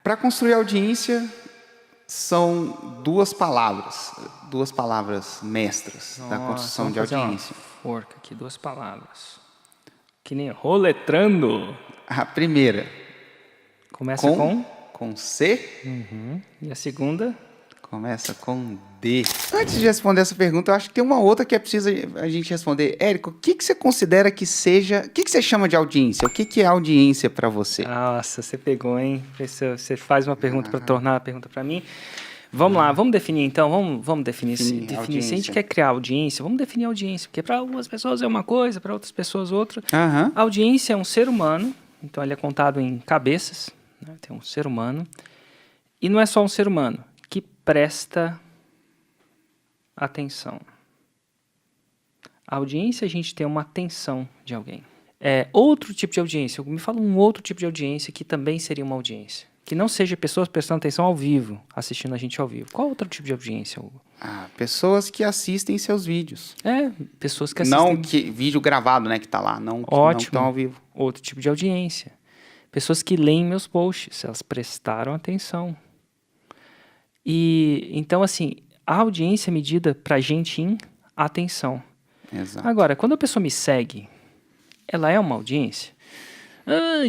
Para construir audiência, são duas palavras mestras da construção de audiência. Forca aqui, duas palavras. Que nem roletrando. A primeira, Começa com C. E a segunda? Começa com D. Antes de responder essa pergunta, eu acho que tem uma outra que é preciso a gente responder. Érico, o que você considera que seja... O que você chama de audiência? O que é audiência para você? Nossa, você pegou, hein? Você faz uma pergunta para tornar a pergunta para mim. Vamos lá, vamos definir então. Vamos definir. Se a gente quer criar audiência, vamos definir audiência. Porque para algumas pessoas é uma coisa, para outras pessoas outra. A audiência é um ser humano, então ele é contado em cabeças, né? Tem um ser humano. E não é só um ser humano que presta atenção. A audiência, a gente tem uma atenção de alguém. Outro tipo de audiência, me fala um outro tipo de audiência que também seria uma audiência. Que não seja pessoas prestando atenção ao vivo, assistindo a gente ao vivo. Qual outro tipo de audiência, Hugo? Pessoas que assistem seus vídeos. Pessoas que assistem... Não vídeo gravado, né, que tá lá. Não que estão ao vivo. Outro tipo de audiência. Pessoas que leem meus posts, elas prestaram atenção. E, então, assim, a audiência é medida pra gente em atenção. Exato. Agora, quando a pessoa me segue, ela é uma audiência?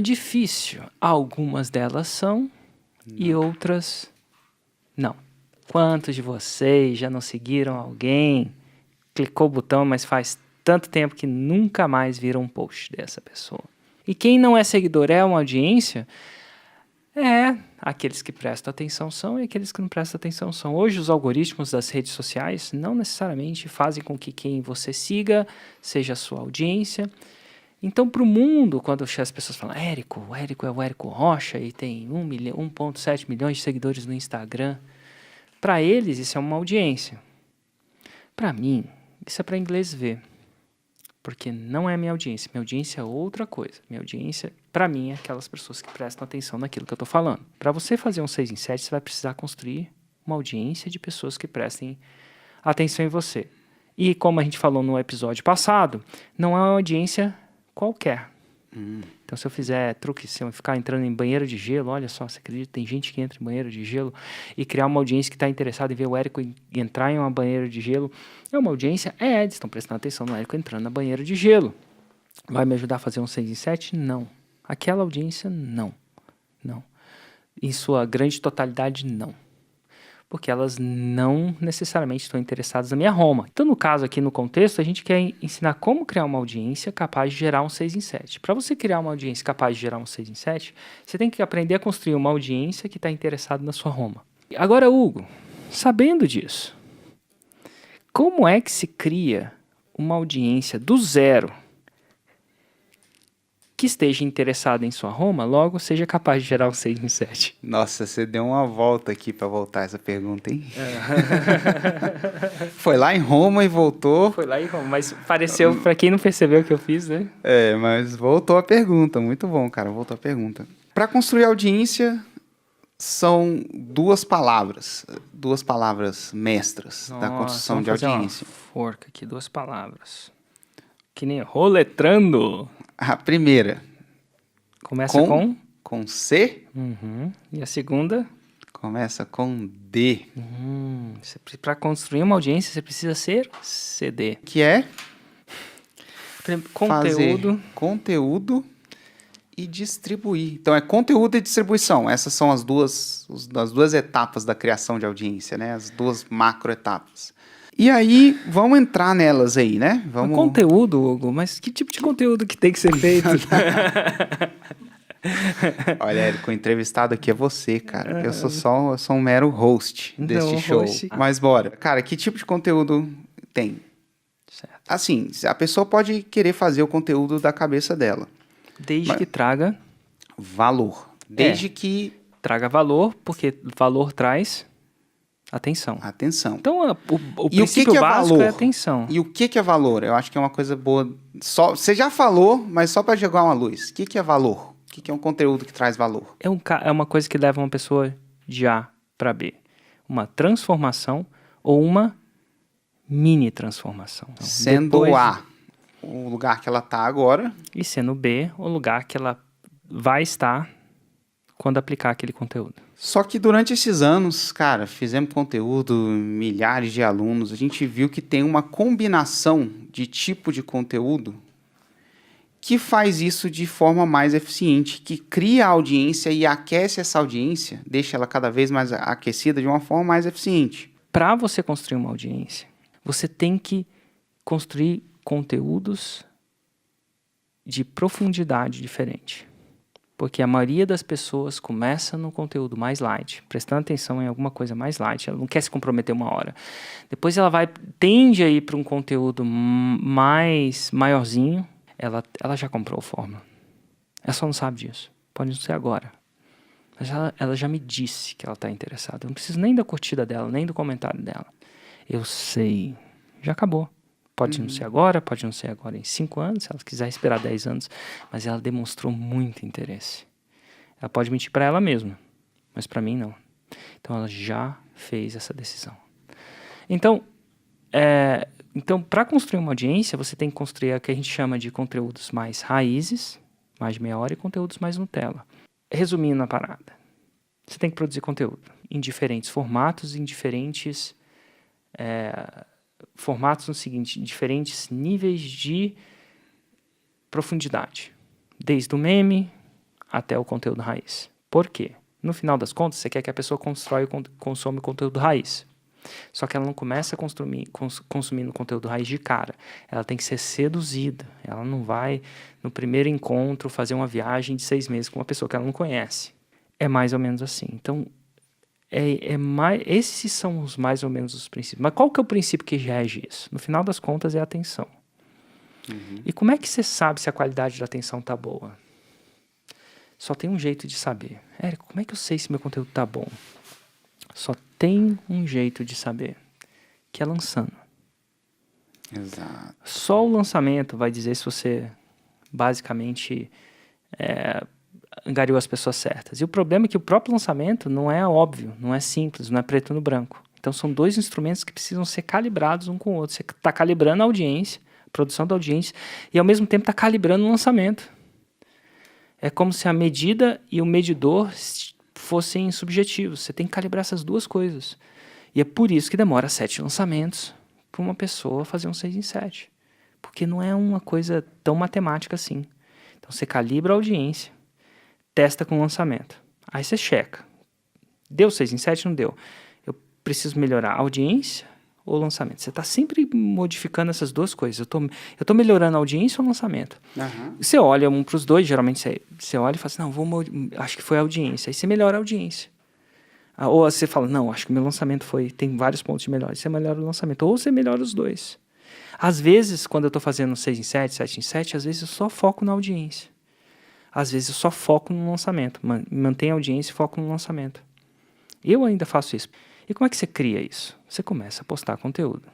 Difícil. Algumas delas são e outras não. Quantos de vocês já não seguiram alguém, clicou o botão, mas faz tanto tempo que nunca mais viram um post dessa pessoa? E quem não é seguidor é uma audiência? Aqueles que prestam atenção são e aqueles que não prestam atenção são. Hoje os algoritmos das redes sociais não necessariamente fazem com que quem você siga seja a sua audiência. Então, para o mundo, quando as pessoas falam o Érico é o Érico Rocha e tem 1,7 milhões de seguidores no Instagram, para eles isso é uma audiência. Para mim, isso é para inglês ver, porque não é minha audiência. Minha audiência é outra coisa. Minha audiência, para mim, é aquelas pessoas que prestam atenção naquilo que eu estou falando. Para você fazer um 6 em 7, você vai precisar construir uma audiência de pessoas que prestem atenção em você. E como a gente falou no episódio passado, não é uma audiência qualquer. Então, se eu fizer truque, se eu ficar entrando em banheiro de gelo, olha só, você acredita, tem gente que entra em banheiro de gelo e criar uma audiência que está interessada em ver o Érico entrar em uma banheira de gelo, é uma audiência? Eles estão prestando atenção no Érico entrando na banheira de gelo. Vai me ajudar a fazer um 6 em 7? Não. Aquela audiência, não. Não. Em sua grande totalidade, não. Porque elas não necessariamente estão interessadas na minha Roma. Então, no caso aqui, no contexto, a gente quer ensinar como criar uma audiência capaz de gerar um 6 em 7. Para você criar uma audiência capaz de gerar um 6 em 7, você tem que aprender a construir uma audiência que está interessada na sua Roma. Agora, Hugo, sabendo disso, como é que se cria uma audiência do zero que esteja interessado em sua Roma, logo seja capaz de gerar um 6 em 7. Nossa, você deu uma volta aqui para voltar essa pergunta, hein? Foi lá em Roma e voltou. Foi lá em Roma, mas pareceu, para quem não percebeu o que eu fiz, né? Mas voltou a pergunta. Muito bom, cara, voltou a pergunta. Para construir audiência, são duas palavras mestras da construção de audiência. Forca aqui, duas palavras. Que nem roletrando. A primeira, começa com C. E a segunda? Começa com D. Para construir uma audiência, você precisa ser CD. Que é conteúdo. Fazer conteúdo e distribuir. Então, é conteúdo e distribuição. Essas são as duas etapas da criação de audiência, né? As duas macro etapas. E aí, vamos entrar nelas aí, né? Conteúdo, Hugo, mas que tipo de conteúdo que tem que ser feito? Olha, Érico, o entrevistado aqui é você, cara. Eu sou um mero host deste show. Mas bora. Cara, que tipo de conteúdo tem? Certo. Assim, a pessoa pode querer fazer o conteúdo da cabeça dela. Desde que traga... valor. Desde que... Traga valor, porque valor traz... Atenção. Então, o princípio básico é atenção. E o que é valor? Eu acho que é uma coisa boa. Você já falou, mas só para jogar uma luz. O que é valor? O que é um conteúdo que traz valor? É uma coisa que leva uma pessoa de A para B. Uma transformação ou uma mini transformação. Então, sendo A o lugar que ela está agora. E sendo B o lugar que ela vai estar quando aplicar aquele conteúdo. Só que durante esses anos, cara, fizemos conteúdo, milhares de alunos, a gente viu que tem uma combinação de tipo de conteúdo que faz isso de forma mais eficiente, que cria a audiência e aquece essa audiência, deixa ela cada vez mais aquecida de uma forma mais eficiente. Para você construir uma audiência, você tem que construir conteúdos de profundidade diferente. Porque a maioria das pessoas começa no conteúdo mais light, prestando atenção em alguma coisa mais light, ela não quer se comprometer uma hora. Depois ela tende a ir para um conteúdo mais maiorzinho, ela já comprou a fórmula. Ela só não sabe disso. Pode não ser agora. Mas ela já me disse que ela está interessada. Eu não preciso nem da curtida dela, nem do comentário dela. Eu sei. Já acabou. Pode não ser agora, pode não ser agora em 5 anos, se ela quiser esperar 10 anos. Mas ela demonstrou muito interesse. Ela pode mentir para ela mesma, mas para mim não. Então ela já fez essa decisão. Então para construir uma audiência, você tem que construir o que a gente chama de conteúdos mais raízes, mais de meia hora, e conteúdos mais Nutella. Resumindo a parada, você tem que produzir conteúdo em diferentes formatos, em diferentes formatos no seguinte, em diferentes níveis de profundidade, desde o meme até o conteúdo raiz. Por quê? No final das contas, você quer que a pessoa consome o conteúdo raiz. Só que ela não começa consumindo conteúdo raiz de cara. Ela tem que ser seduzida. Ela não vai, no primeiro encontro, fazer uma viagem de 6 meses com uma pessoa que ela não conhece. É mais ou menos assim. Então, esses são mais ou menos os princípios. Mas qual que é o princípio que rege isso? No final das contas, é a atenção. E como é que você sabe se a qualidade da atenção está boa? Só tem um jeito de saber. Érico, como é que eu sei se meu conteúdo está bom? Só tem um jeito de saber, que é lançando. Exato. Só o lançamento vai dizer se você, basicamente, angariou as pessoas certas. E o problema é que o próprio lançamento não é óbvio, não é simples, não é preto no branco. Então, são 2 instrumentos que precisam ser calibrados um com o outro. Você está calibrando a audiência, a produção da audiência, e, ao mesmo tempo, está calibrando o lançamento. É como se a medida e o medidor fossem subjetivos. Você tem que calibrar essas 2 coisas. E é por isso que demora 7 lançamentos para uma pessoa fazer um 6 em 7. Porque não é uma coisa tão matemática assim. Então você calibra a audiência, testa com o lançamento. Aí você checa. Deu 6 em 7? Não deu. Eu preciso melhorar a audiência ou o lançamento? Você está sempre modificando essas 2 coisas. Eu tô melhorando a audiência ou o lançamento? Você olha um para os 2, geralmente você olha e fala assim, não, acho que foi a audiência. Aí você melhora a audiência. Ou você fala, não, acho que o meu lançamento tem vários pontos de melhora. Você melhora o lançamento. Ou você melhora os 2. Às vezes, quando eu estou fazendo 6 em 7, 7 em 7, às vezes eu só foco na audiência. Às vezes eu só foco no lançamento. Mantenho a audiência e foco no lançamento. Eu ainda faço isso. E como é que você cria isso? Você começa a postar conteúdo.